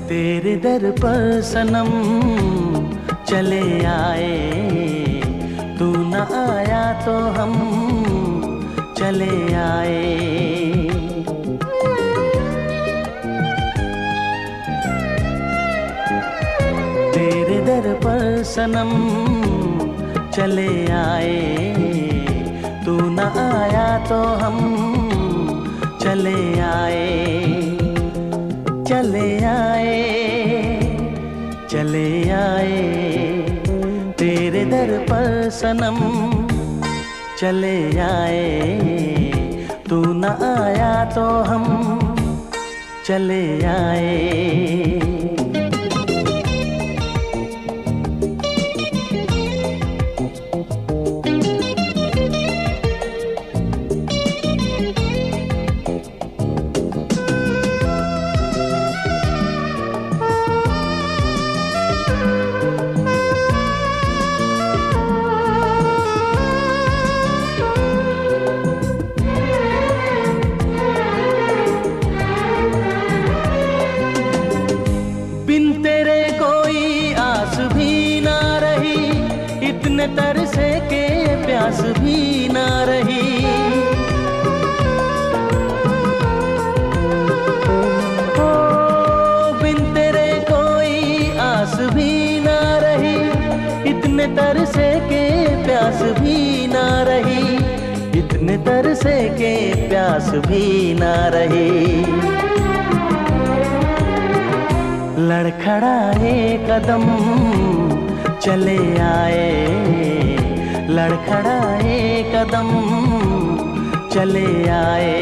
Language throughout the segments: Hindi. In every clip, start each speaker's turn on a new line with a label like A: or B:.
A: तेरे दर पर सनम चले आए, तू न आया तो हम चले आए। तेरे दर पर सनम चले आए, तू न आया तो हम चले आए। चले आए, चले आए, तेरे दर पर सनम चले आए, तू न आया तो हम चले आए। तरसे के प्यास भी ना रही, ओ बिन तेरे कोई आस भी ना रही। इतने तरसे के प्यास भी ना रही, इतने तरसे के प्यास भी ना रही। लड़खड़ाए कदम चले आए, लड़खड़ाए कदम चले आए।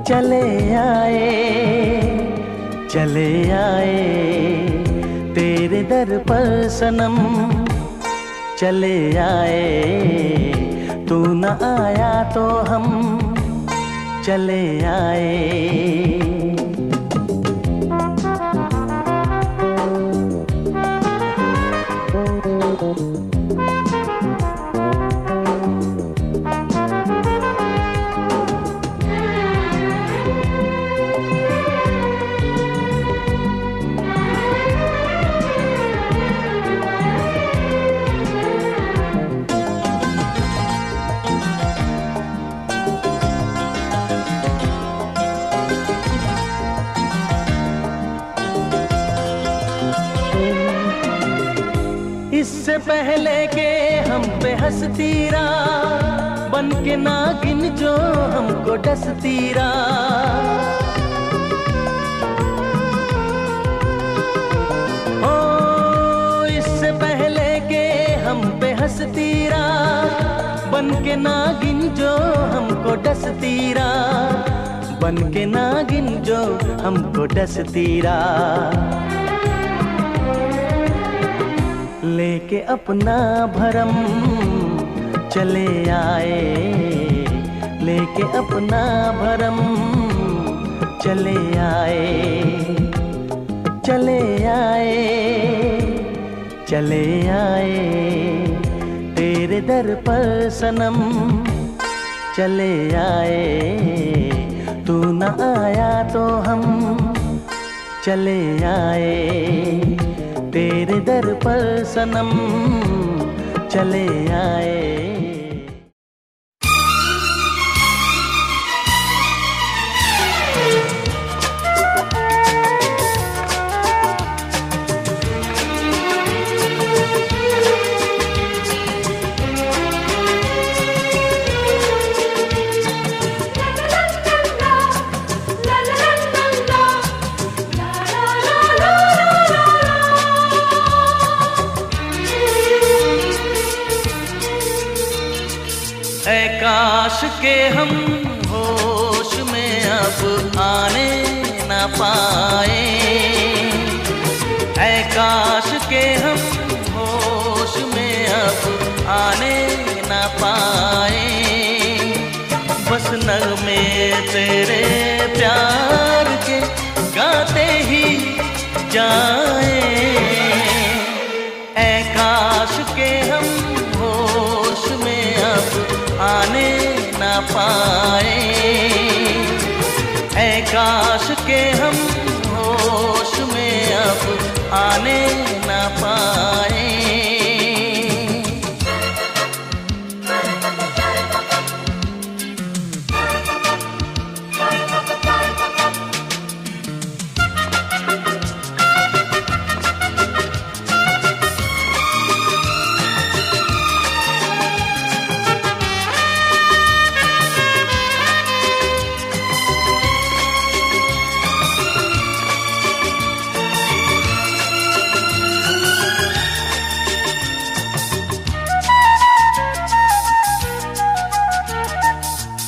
A: चले आए, चले आए, तेरे दर पर सनम चले आए, तू न आया तो हम चले आए। इससे पहले के हम पे हंसती रहा, बन के नागिन जो हमको डसती रहा। ओ इससे पहले के हम पे हंसती रहा, बन के नागिन जो हमको डसती रहा। बन के नागिन जो हमको डसती रहा। लेके अपना भरम चले आए, लेके अपना भरम चले आए। चले आए, चले आए, तेरे दर पर सनम चले आए, तू न आया तो हम चले आए। तेरे दर पर सनम चले आए। काश के हम होश में अब आने न पाए, ऐ काश के हम होश में अब आने न पाए। बस नगमे तेरे प्यार के गाते ही जाए, ऐ काश के हम होश में अब आने न पाए, ऐ काश के हम होश में अब आने न पाए।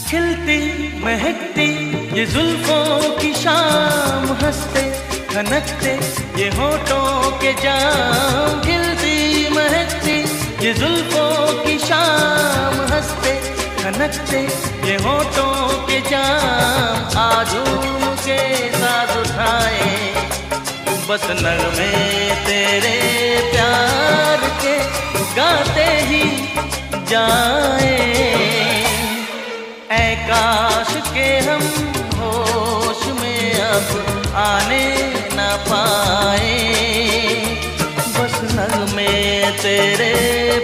A: खिलती महकती ये जुल्फों की शाम, हंसते खनकते ये होठों के जाम। खिलती महकती ये जुल्फों की शाम, हंसते खनकते ये होठों के जाम। आज उनके साथ उठाए बस नगमे तेरे प्यार के गाते ही जाए, ऐ काश के हम होश में अब आने न पाए। बस नगमे तेरे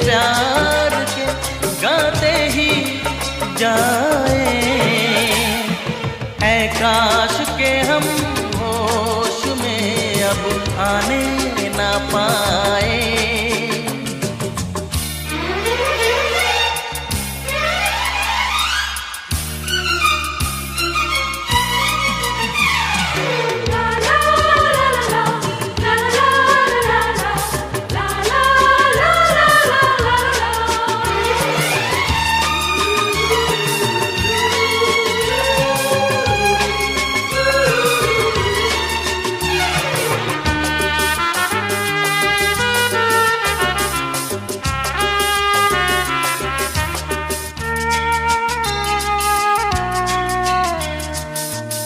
A: प्यार के गाते ही जाए, ऐ काश के हम होश में अब आने न पाए।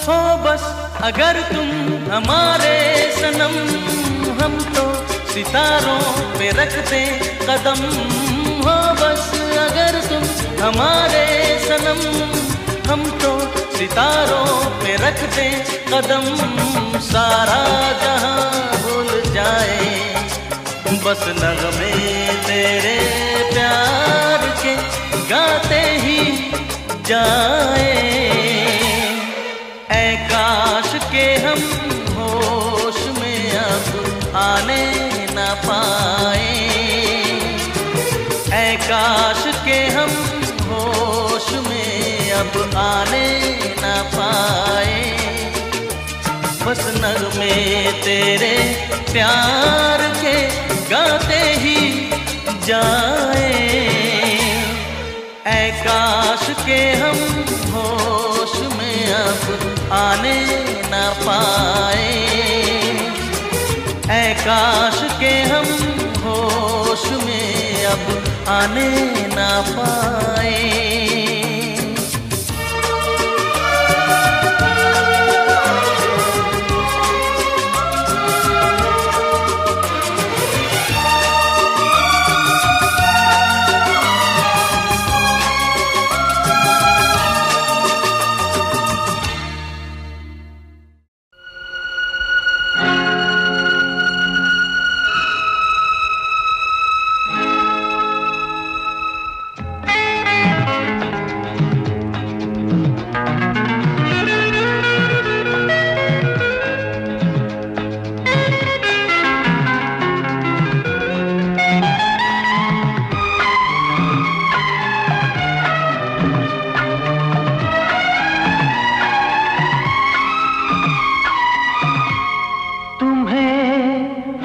A: हो बस अगर तुम हमारे सनम, हम तो सितारों पे रखते कदम। हो बस अगर तुम हमारे सनम, हम तो सितारों पे रखते कदम। सारा जहां भूल जाए बस नगमे तेरे प्यार के गाते ही जाए, ऐ काश के हम होश में अब आने न पाए, ऐ काश के हम होश में अब आने न पाए। बस नगमे तेरे प्यार के गाते ही जाए, ऐ काश के हम होश में अब आने न पाए, ऐ काश के हम होश में अब आने न पाए।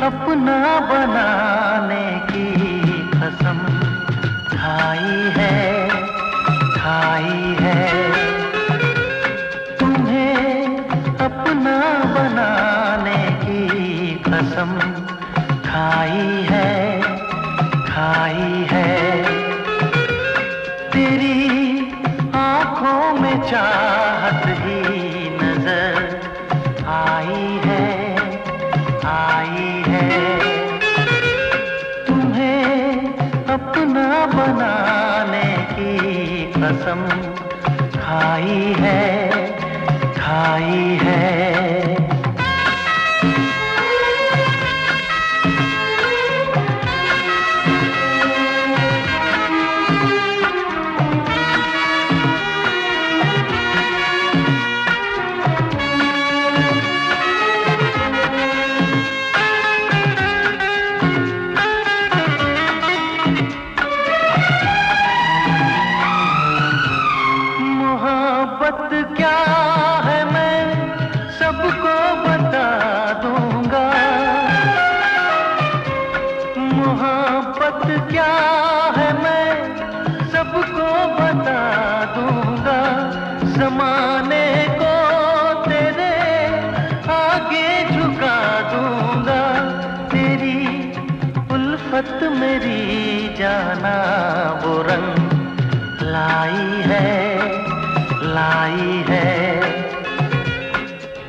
A: अपना बनाने की कसम खाई है अपना बनाने की कसम खाई है तेरी आंखों में चाहत ही नजर आई है तुम्हें अपना बनाने की कसम खाई है मोहब्बत क्या है मैं सबको बता दूंगा मोहब्बत क्या है मैं सबको बता दूंगा ज़माने को तेरे आगे झुका दूंगा तेरी उल्फत मेरी जाना वो रंग लाई है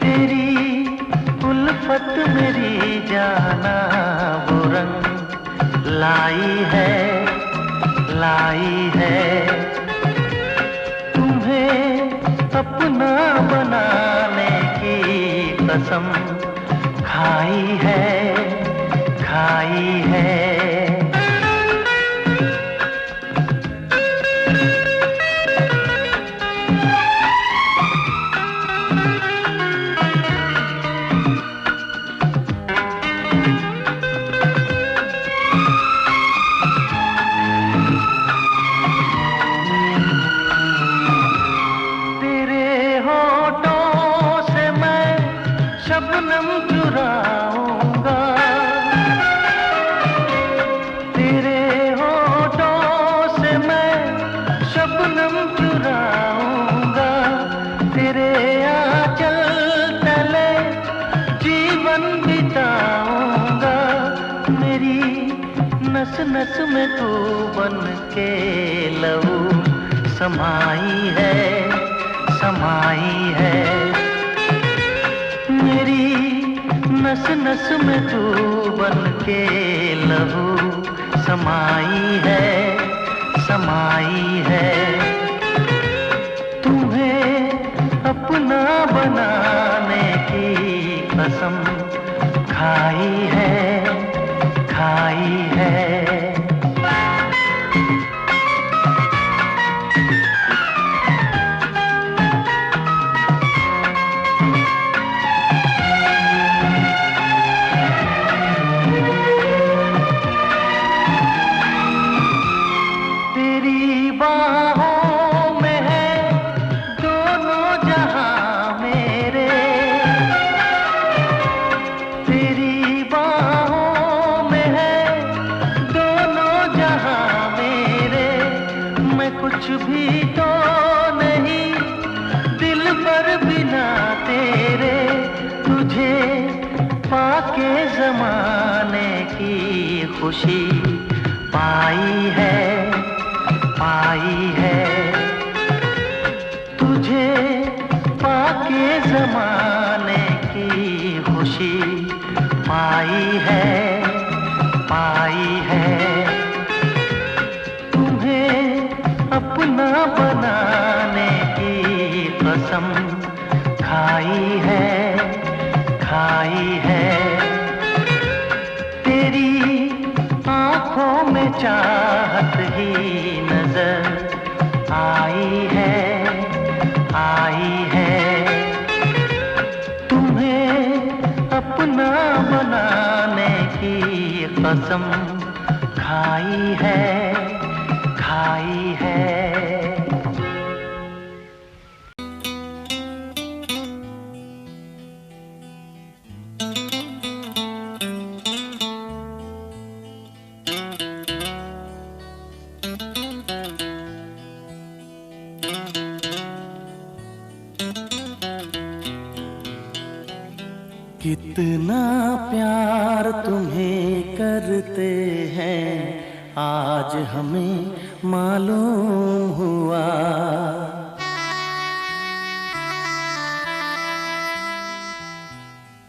A: तेरी उल्फत मेरी जाना वो रंग लाई है तुम्हें अपना बनाने की कसम खाई है शबनम चुराऊंगा तेरे होठों से मैं शबनम चुराऊंगा तेरे आंचल तले जीवन बिताऊंगा मेरी नस नस में तू बन के लहू समाई है मेरी नस नस में तू बन के लहू समाई है तुम्हें अपना बनाने की कसम खाई है बाहों में है दोनों जहां मेरे तेरी बाहों में है दोनों जहां मेरे मैं कुछ भी तो नहीं दिल पर बिना तेरे तुझे पाके ज़माने की खुशी पाई है तुझे पाके ज़माने की खुशी पाई है तुम्हें अपना बनाने की कसम खाई है तेरी आंखों में चाहत ही नजर आई है तुम्हें अपना बनाने की कसम खाई है कितना प्यार तुम्हें करते हैं आज हमें मालूम हुआ।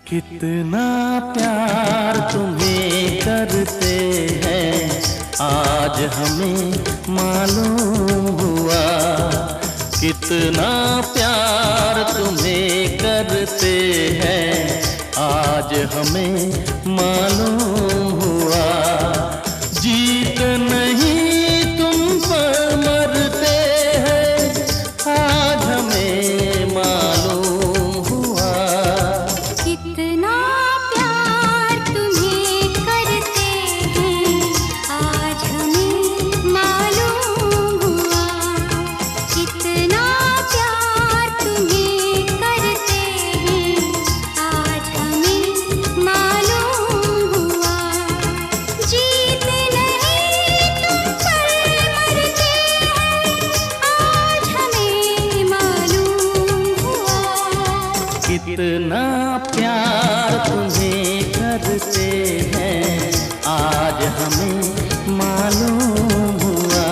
A: कितना प्यार तुम्हें करते हैं आज हमें मालूम हुआ। कितना प्यार तुम्हें करते हैं आज हमें मालूम हुआ। जीत नहीं तुम पर मरते हैं आज हमें मालूम हुआ।
B: कितना प्यार तुम्हें करते हैं आज हमें मालूम हुआ। कितना प्यार तुम्हें करते हैं आज हमें मालूम हुआ। जीत नहीं तुम पर मरते हैं आज हमें मालूम हुआ।
A: कितना प्यार तुम्हें करते हैं आज हमें मालूम हुआ।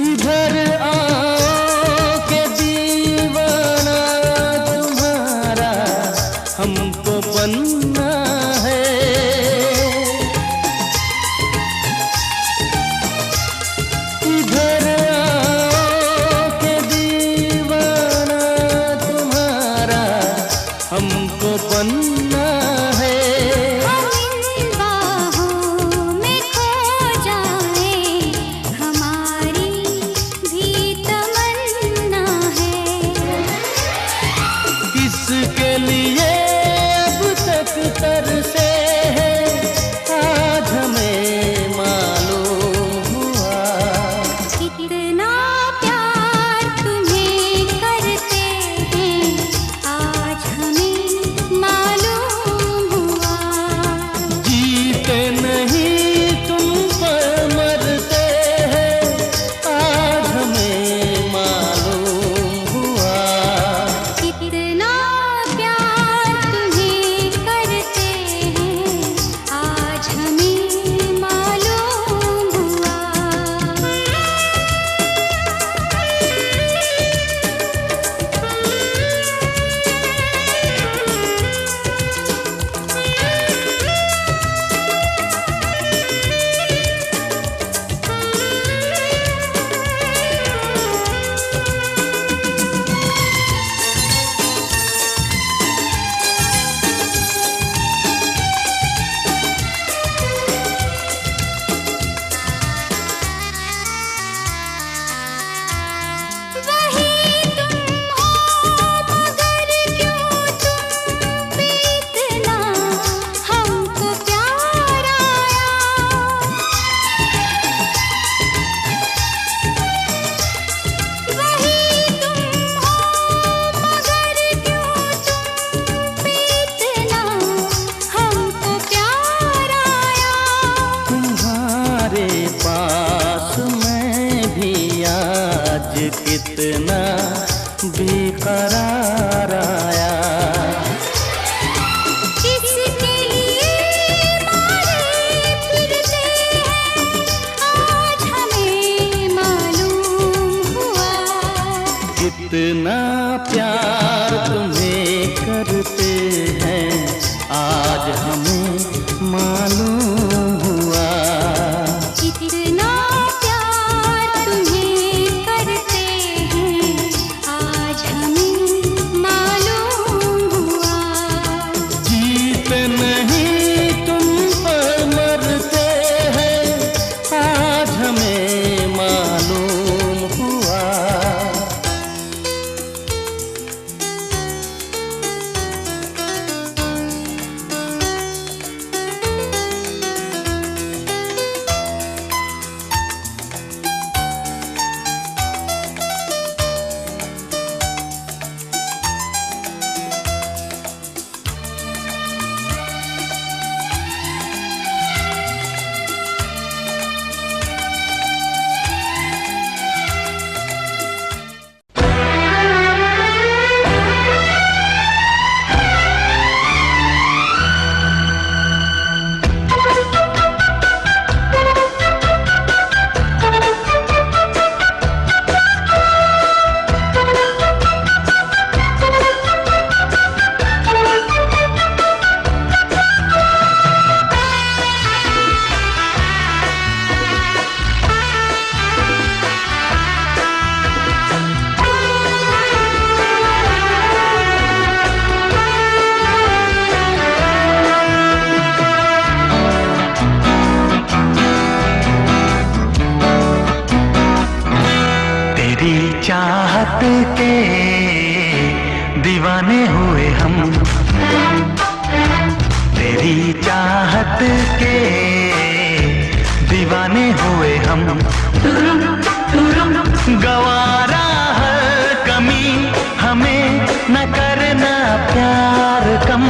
A: इधर आओ के दीवाना तुम्हारा हमको बनना है। इधर आओ के दीवाना तुम्हारा हमको बनना है।
B: हम इन बाहों में खो जाए हमारी भी तमन्ना है।
A: किसके लिए अब तक तरसे हैं आज हमें मालूम हुआ।
B: कितना प्यार तुम्हें करते हैं आज हमें मालूम हुआ।
A: जीते नहीं तुम पर मरते हैं आज हमें मालूम हुआ।
B: कितना प्यार तुम्हें करते हैं आज हमें मालूम हुआ। वही तुम हो मगर क्यों तुम पे इतना हमको प्यार आया। वही तुम हो मगर क्यों तुम पे इतना हमको प्यार आया।
A: तुम्हारे पास मैं भी आज कितना बेकरार आया।
B: किसके लिए मारे फिरते हैं आज हमें मालूम हुआ।
A: कितना प्यार तुम्हें करते हैं आज हमें मालूम हुआ।
B: कितना प्यार तुम्हें करते हैं आज हमें मालूम हुआ।
A: जीत नहीं तुम पर मरते हैं आज हमें मालूम हुआ। के दीवाने हुए हम, तेरी चाहत के दीवाने हुए हम। गवारा हर कमी हमें न करना प्यार कम,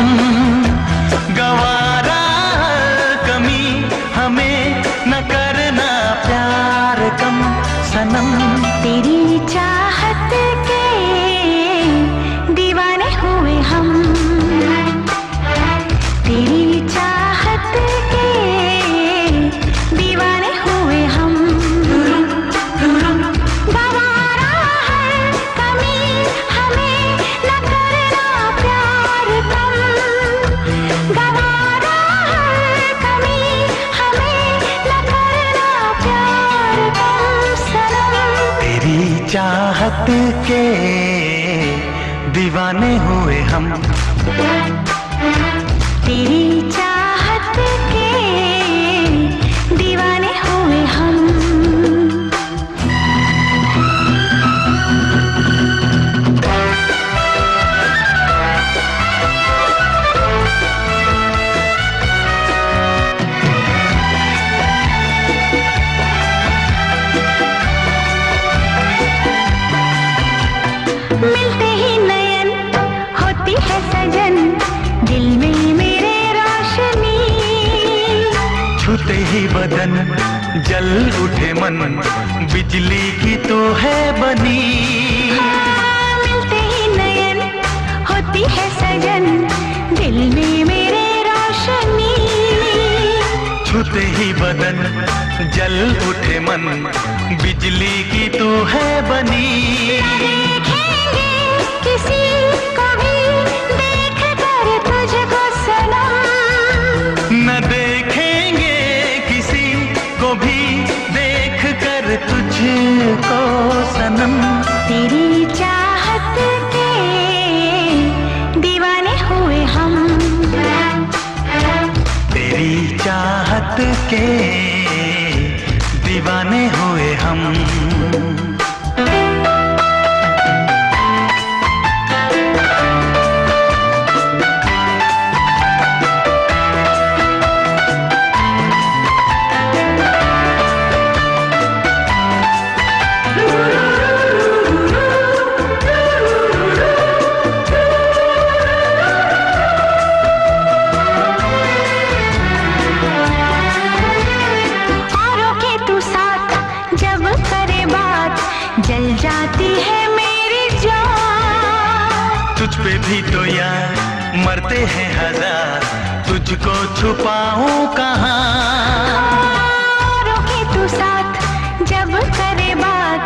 A: गवारा हर कमी हमें न करना प्यार कम सनम।
B: तेरी चाहत के दीवाने हुए हम, तेरी चाहत के दीवाने हुए हम। गवारा है कमी हमें न करना प्यार कम, गवारा है कमी हमें न करना प्यार कम सनम।
A: तेरी चाहत के दीवाने हुए हम,
B: तेरी चाहत के दीवाने हुए हम। मिलते ही नयन होती है सजन, दिल में मेरे रोशनी।
A: छूते ही बदन जल उठे मन, बिजली की तो है बनी।
B: मिलते ही नयन होती है सजन, दिल में मेरे रोशनी।
A: छूते ही बदन जल उठे मन, बिजली की तो है बनी।
B: देखेंगे किसी को भी देख कर तुझको सनम,
A: न देखेंगे किसी को भी देख कर तुझको सनम।
B: तेरी चाहत के दीवाने हुए हम,
A: तेरी चाहत के दीवाने हुए हम।
B: औरों के तू साथ जब करे बात, जल जाती है मेरी जान।
A: तुझ पे भी तो यार मरते हैं हजार, तुझको छुपाऊं कहाँ।
B: औरों के तू साथ जब करे बात,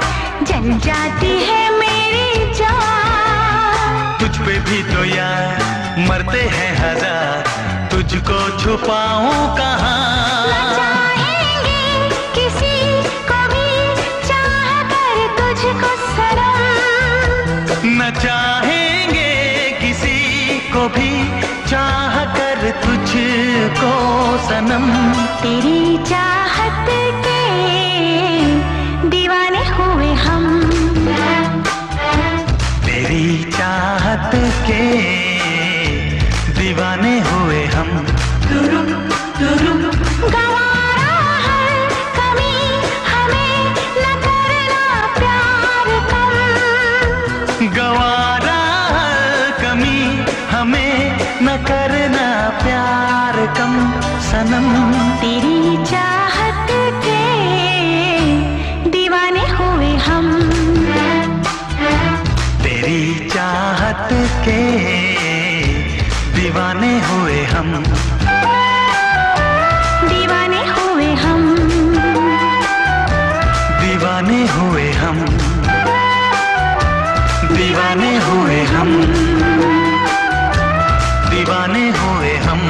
B: जल जाती है मेरी जान।
A: तुझ पे भी तो यार मरते हैं हजार, तुझको छुपाऊं कहाँ।
B: चाहेंगे किसी को भी चाह कर तुझको सनम,
A: न चाहेंगे किसी को भी चाह कर तुझको सनम।
B: तेरी चाहत के दीवाने हुए हम,
A: तेरी चाहत के दीवाने हुए हम।
B: गवारा है कमी हमें न करना प्यार कम,
A: गवारा हर कमी हमें न करना प्यार कम सनम।
B: तेरी चाहत के दीवाने हुए हम,
A: तेरी चाहत के दीवाने हुए हम,
B: दीवाने हुए हम,
A: दीवाने हुए हम, दीवाने हुए हम, दीवाने हुए हम।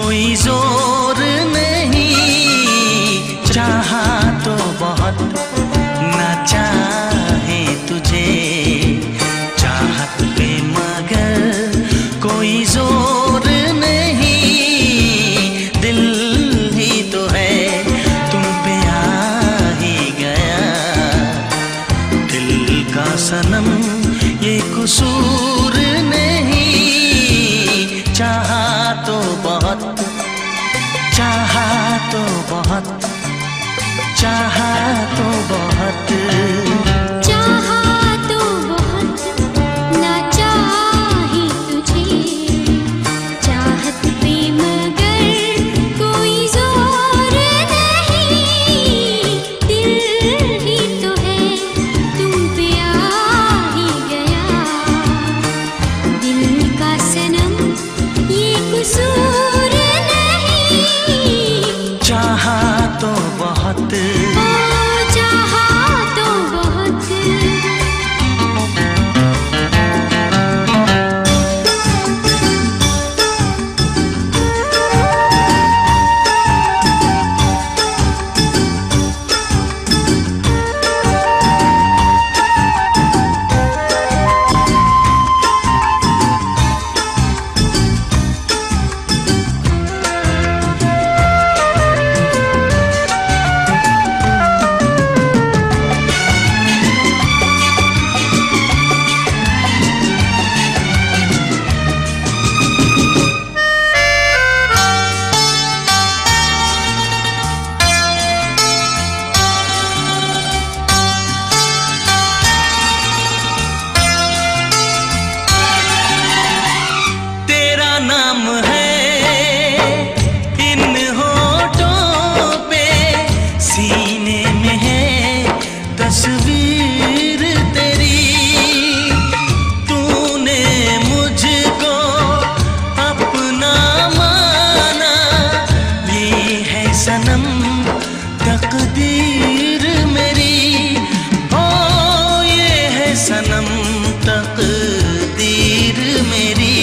A: कोई जोर नहीं, चाहा तो बहुत ना चाहे तुझे, चाहत पे मगर कोई जोर नहीं, दिल ही तो है तुम पे आ ही गया, दिल का सनम ये कसूर नहीं, चाहा तो बहुत, चाहा तो बहुत, चाहा तो बहुत,
B: चाहा तो बहुत ना चाहे तुझे, चाहत पे मगर कोई जोर नहीं, दिल ही तो है तुम पे आ ही गया, दिल का सनम ये कसूर नहीं,
A: चाहा तो बहुत,
B: चाहा तो बहुत।
A: नाम है इन होठों पे, सीने में है तस्वीर तेरी, तूने मुझको अपना माना, ये है सनम तकदीर मेरी, ओ ये है सनम तकदीर मेरी।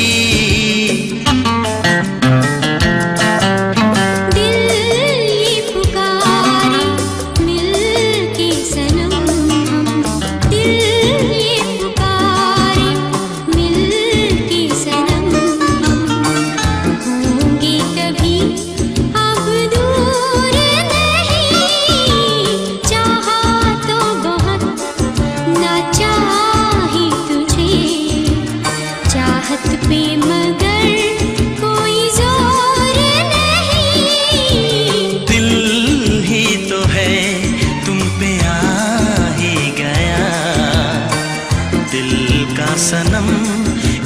A: सनम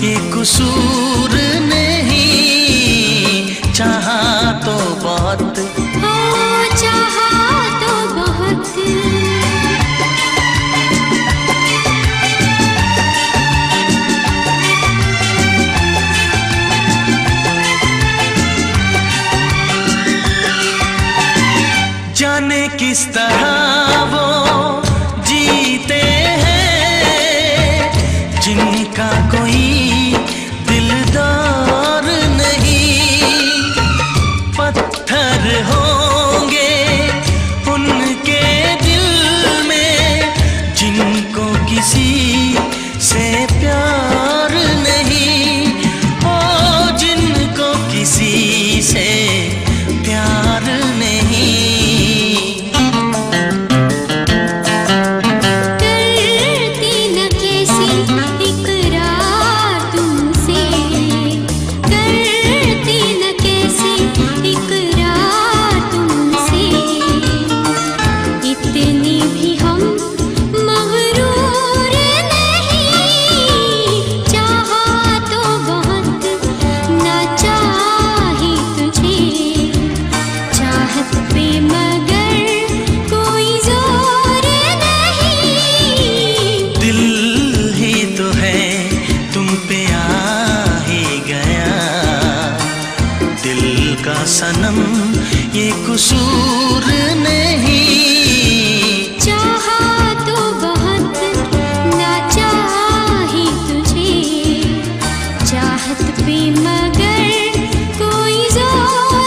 A: ये कसूर नहीं, चाहा तो बहुत,
B: चाहा तो बहुत।
A: जाने किस तरह वो जीते हैं जिनका कोई दिलदार नहीं, पत्थर होंगे उनके दिल में जिनको किसी से प्यार नहीं, ओ जिनको किसी से प्यार नहीं। सनम ये कसूर नहीं,
B: चाहा तो बहुत ना चाहे तुझे, चाहत पे मगर कोई जोर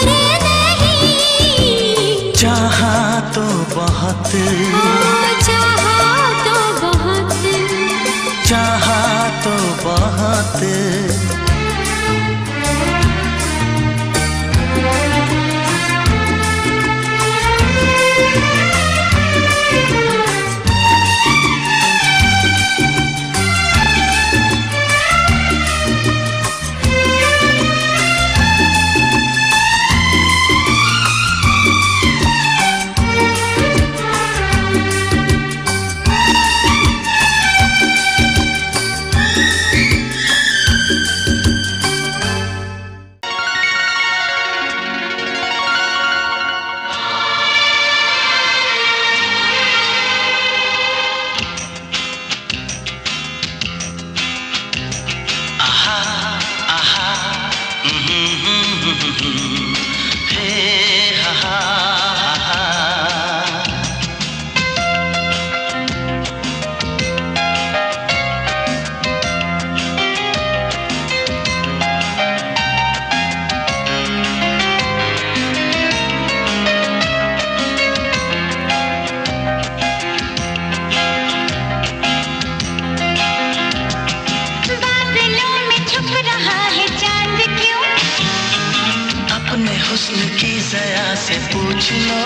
A: चाहा तो बहुत हुस्न की ज़या से पूछ लो,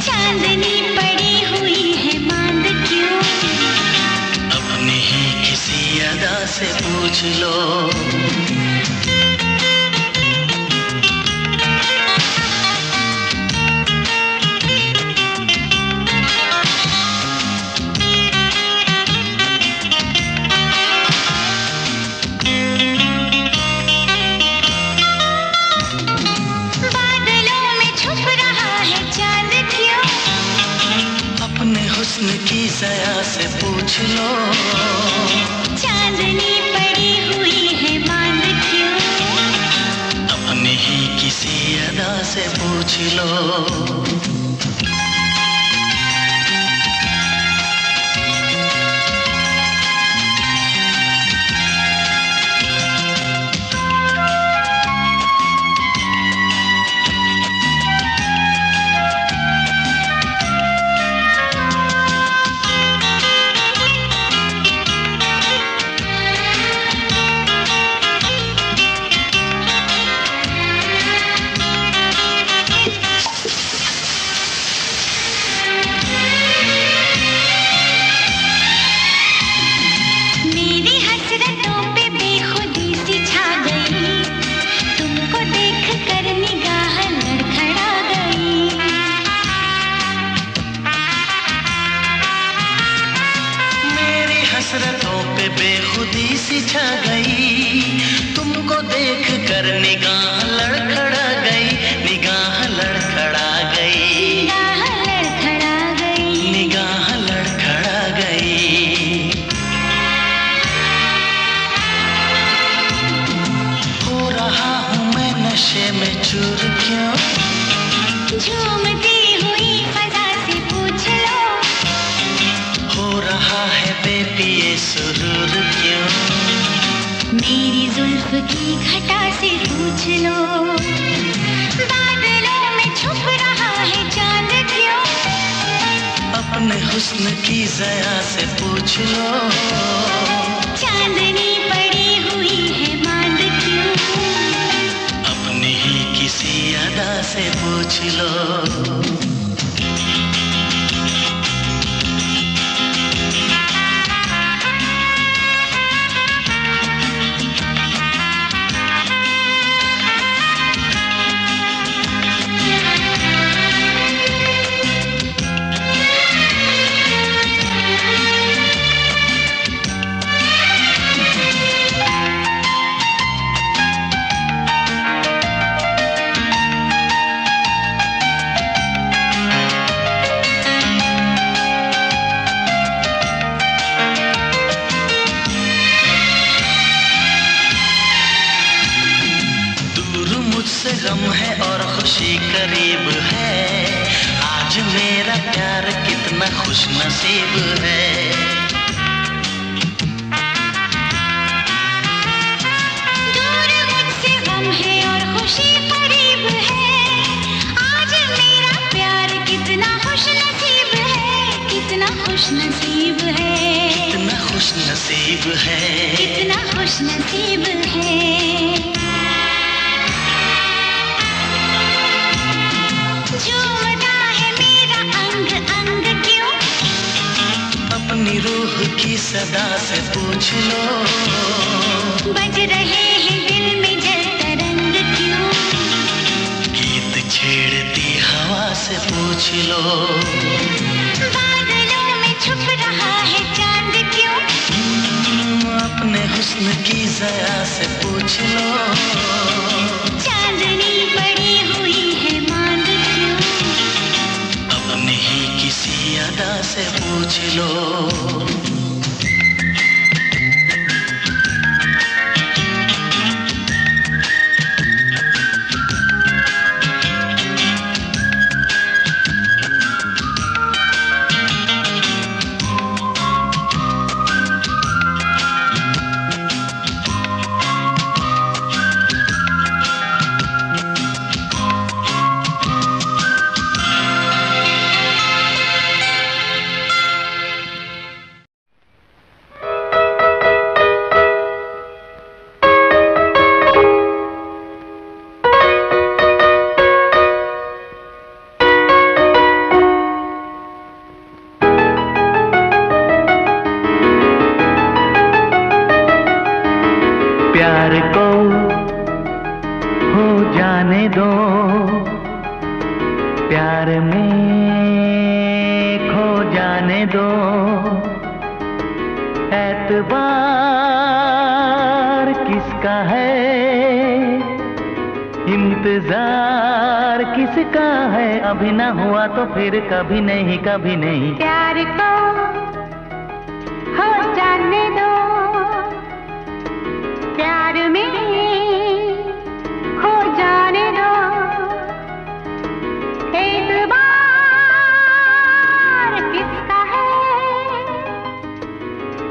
B: चांदनी पड़ी हुई है मांद क्यों?
A: अपनी ही किसी अदा से पूछ लो। हुस्न की ज़या से पूछ लो,
B: चांदनी पड़ी हुई है मांद क्यों?
A: अपनी ही किसी अदा से पूछ लो। हसरतों पे बेखुदी सी छा गई, तुमको देख कर निगाह लड़खड़ा गई, निगाह लड़खड़ा गई, निगाह लड़खड़ा गई। हो रहा हूँ मैं नशे में चूर क्यों,
B: झूमती हुई फजा से पूछ लो,
A: हो रहा है बेपिए सुरूर क्यों,
B: मेरी जुल्फ की घटा से पूछ लो। बादलों में छुप रहा है चांद क्यों,
A: अपने हुस्न की ज़या से पूछ लो,
B: चांदनी पड़ी हुई है मांद क्यों?
A: अपनी ही किसी अदा से पूछ लो। मुझसे गम है और खुशी करीब है, आज मेरा प्यार कितना खुश नसीब है।
B: दूर मुझसे गम है और खुशी करीब है, आज मेरा प्यार कितना खुश नसीब खुशनसीब है। झूमता है मेरा अंग अंग क्यों?
A: अपनी रूह की सदा से पूछ लो,
B: बज रहे हैं दिल में जल तरंग क्यों?
A: गीत छेड़ती हवा से पूछ लो,
B: बादलों में छुप रहा है चांद क्यों?
A: अपने हुस्न की ज़या से पूछ लो,
B: चांदनी पड़ी हुई है मांग क्यों?
A: अपनी ही किसी अदा से पूछ लो। प्यार को हो जाने दो, प्यार में खो जाने दो, एतबार किसका है, इंतजार किसका है, अभी ना हुआ तो फिर कभी नहीं कभी नहीं।
B: प्यार को हो जाने दो, प्यार में खो जाने दो, एतबार किसका है,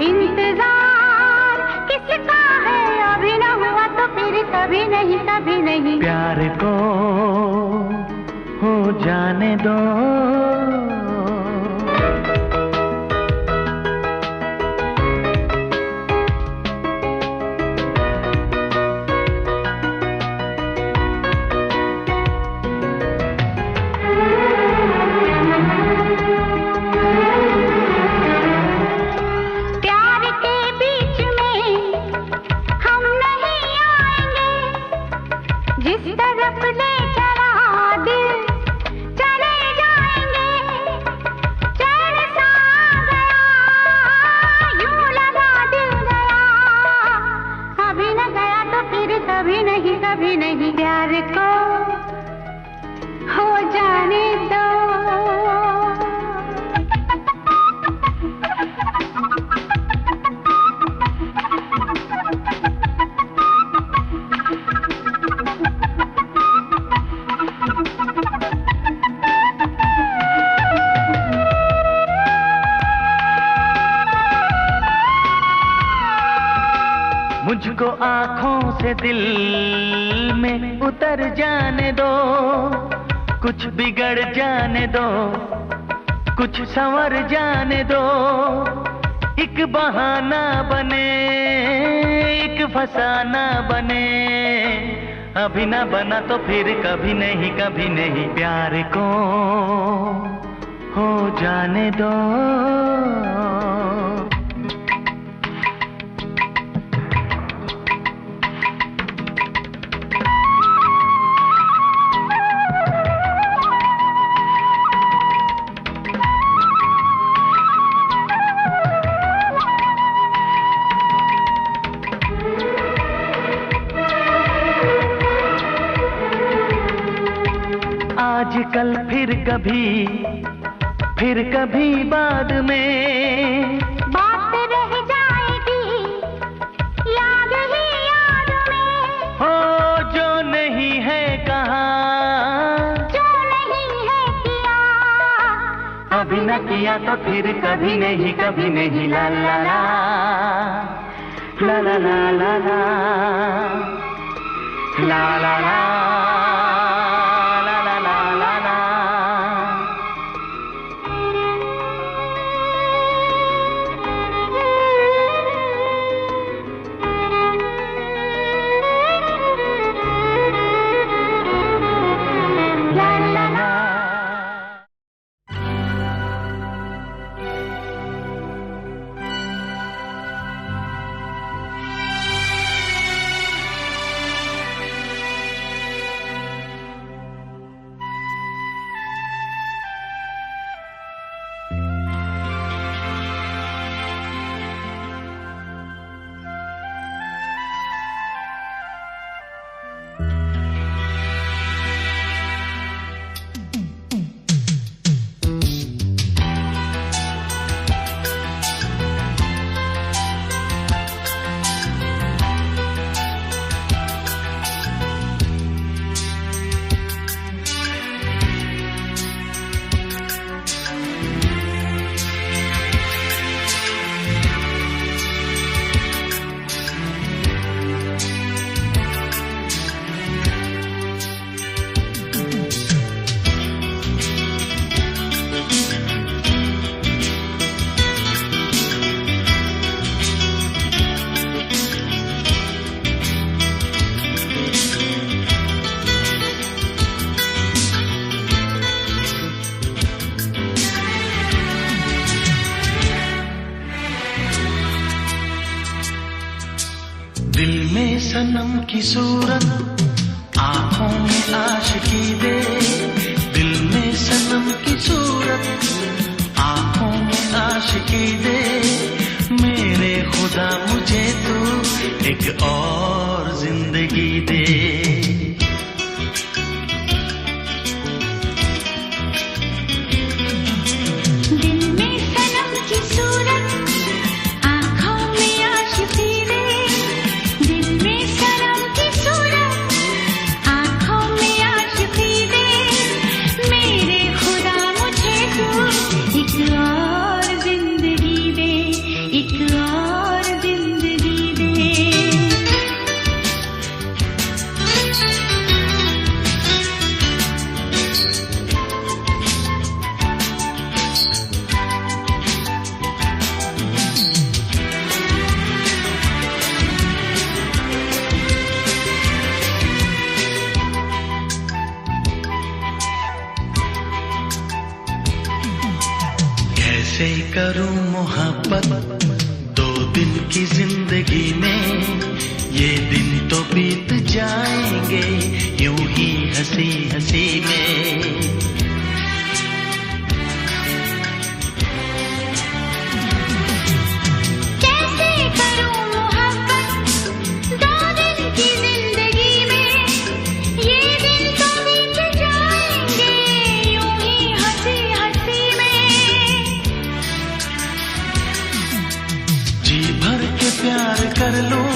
B: इंतजार किसका है, अभी ना हुआ तो फिर कभी नहीं कभी नहीं।
A: प्यार को हो जाने दो।
B: कभी नहीं प्यार को हो जाने दो।
A: मुझको आँखों से दिल में उतर जाने दो, कुछ बिगड़ जाने दो, कुछ संवर जाने दो, एक बहाना बने एक फसाना बने, अभी ना बना तो फिर कभी नहीं कभी नहीं। प्यार को हो जाने दो। आजकल फिर कभी बाद में
B: बात रह जाएगी याद ही याद में,
A: हो जो नहीं है कहाँ,
B: जो नहीं है किया,
A: अभी न किया तो फिर कभी नहीं कभी नहीं। ला ला ला ला ला ला ला ला ला ला ला। की सूरत, आंखों में आशिकी दे, दिल में सनम की सूरत, आंखों में आशिकी दे, मेरे खुदा मुझे तू एक और जिंदगी दे। कैसे करूं मोहब्बत 2 दिन की जिंदगी में, ये दिन तो बीत जाएंगे यूं ही हंसी हंसी में।
B: कैसे करूं मोहब्बत 2 दिन की जिंदगी में, ये दिन तो बीत जाएंगे यूं ही हंसी हंसी में।
A: जी भर के प्यार कर लूं,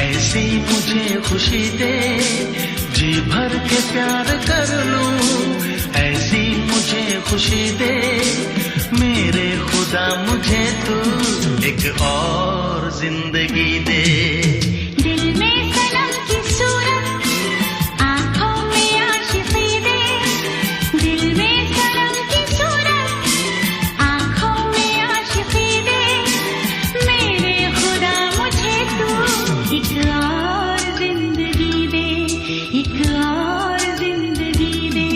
A: ऐसी मुझे खुशी दे, जी भर के प्यार कर लूं, ऐसी मुझे खुशी दे, मेरे खुदा मुझे तू एक और जिंदगी दे।
B: दिल में सनम की सूरत, आंखों में आशिकी दे, दिल में सनम की सूरत, आंखों में आशिकी दे, मेरे खुदा मुझे तू एक और जिंदगी दे, एक और जिंदगी दे।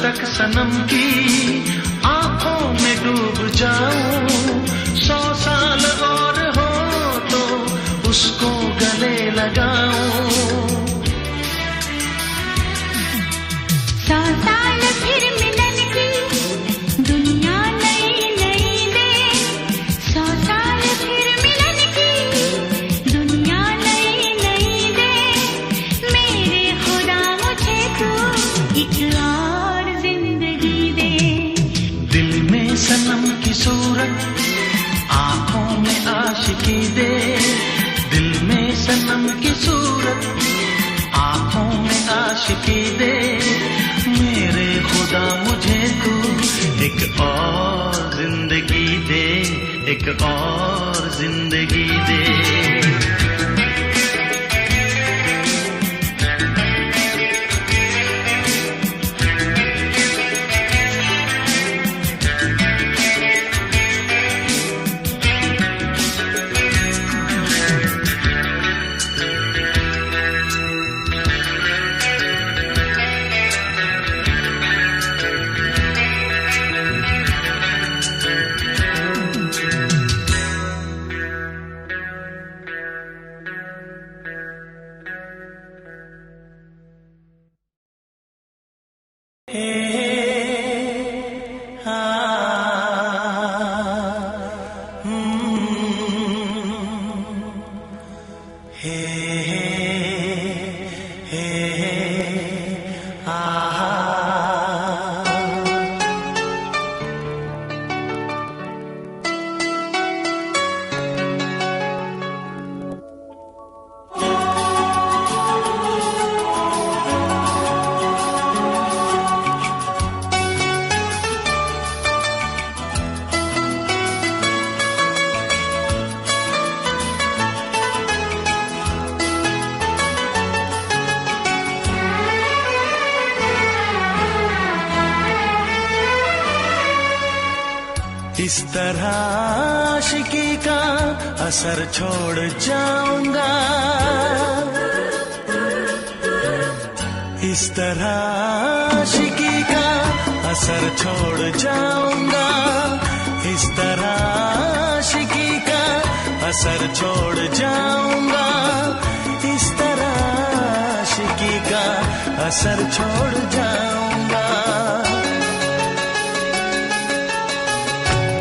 A: तक सनम की आंखों में डूब जाऊं, 100 साल और हो तो उसको गले लगाऊं।
B: 100 साल फिर मिलन की दुनिया नई नई दे, 100 साल फिर मिलन की दुनिया नई नई दे, मेरे खुदा मुझे तू एक और जिंदगी दे।
A: दिल में सनम की सूरत, आंखों में आशिकी दे, दिल में सनम की सूरत, आंखों में आशिकी दे, मेरे खुदा मुझे तू एक और जिंदगी दे, एक और जिंदगी दे। इस तरह आशिकी का असर छोड़ जाऊंगा, इस तरह आशिकी का असर छोड़ जाऊंगा, इस तरह आशिकी का असर छोड़ जाऊंगा, इस तरह आशिकी का असर छोड़ जाऊंगा।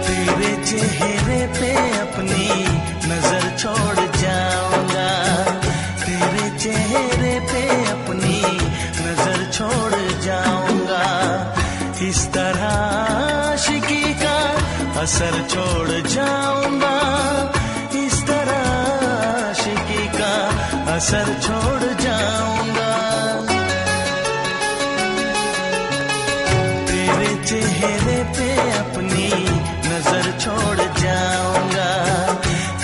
A: तेरे चेहरे पे अपनी नजर छोड़ जाऊंगा, तेरे चेहरे पे अपनी नजर छोड़ जाऊंगा, इस तरह आशिकी का असर छोड़ जाऊंगा, इस तरह आशिकी का असर छोड़ जाऊंगा। तेरे चेहरे पे अपनी नजर छोड़ जाऊंगा,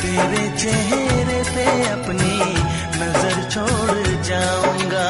A: तेरे चेहरे पे अपनी नजर छोड़ जाऊंगा।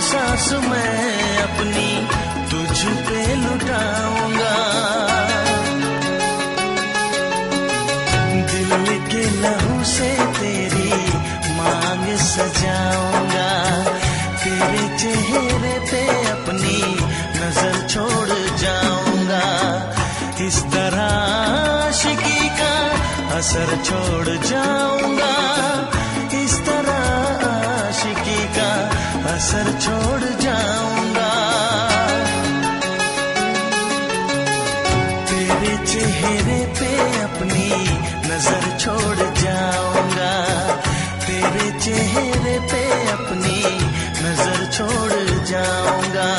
A: सांस मैं अपनी तुझ पे लुटाऊंगा, दिल के लहू से तेरी मांग सजाऊंगा, तेरे चेहरे पे अपनी नजर छोड़ जाऊंगा, इस तरह आशिकी का असर छोड़ जाऊंगा, इस तरह आशिकी का असर छोड़ जाऊंगा। तेरे चेहरे पे अपनी नजर छोड़ जाऊंगा, तेरे चेहरे पे अपनी नजर छोड़ जाऊंगा।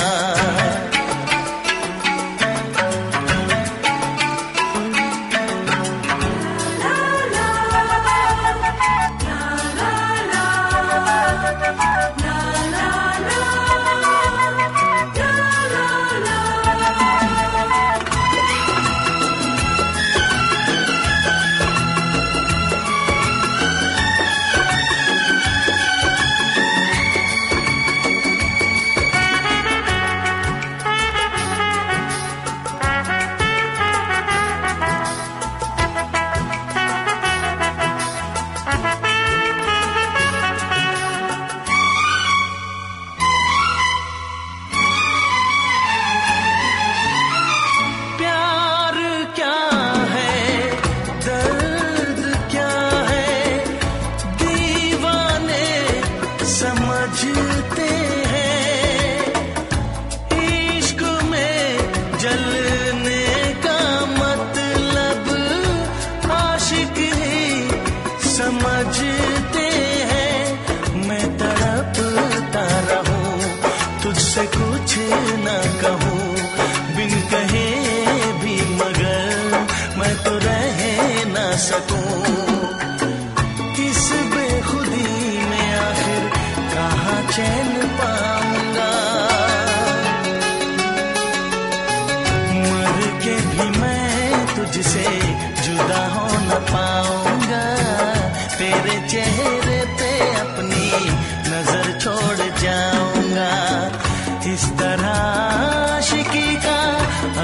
A: समझते हैं इश्क में जलने का मतलब आशिक ही समझते हैं। मैं तड़पता रहूं तुझसे कुछ न कहूं बिन कहे भी मगर मैं तो रह न सकूं। इस बेखुदी में आखिर कहाँ चैन पाऊंगा। मर के भी मैं तुझसे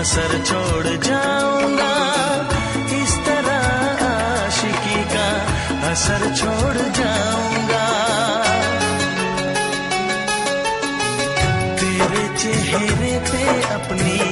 A: असर छोड़ जाऊंगा, इस तरह आशिकी का असर छोड़ जाऊंगा। तेरे चेहरे पे अपनी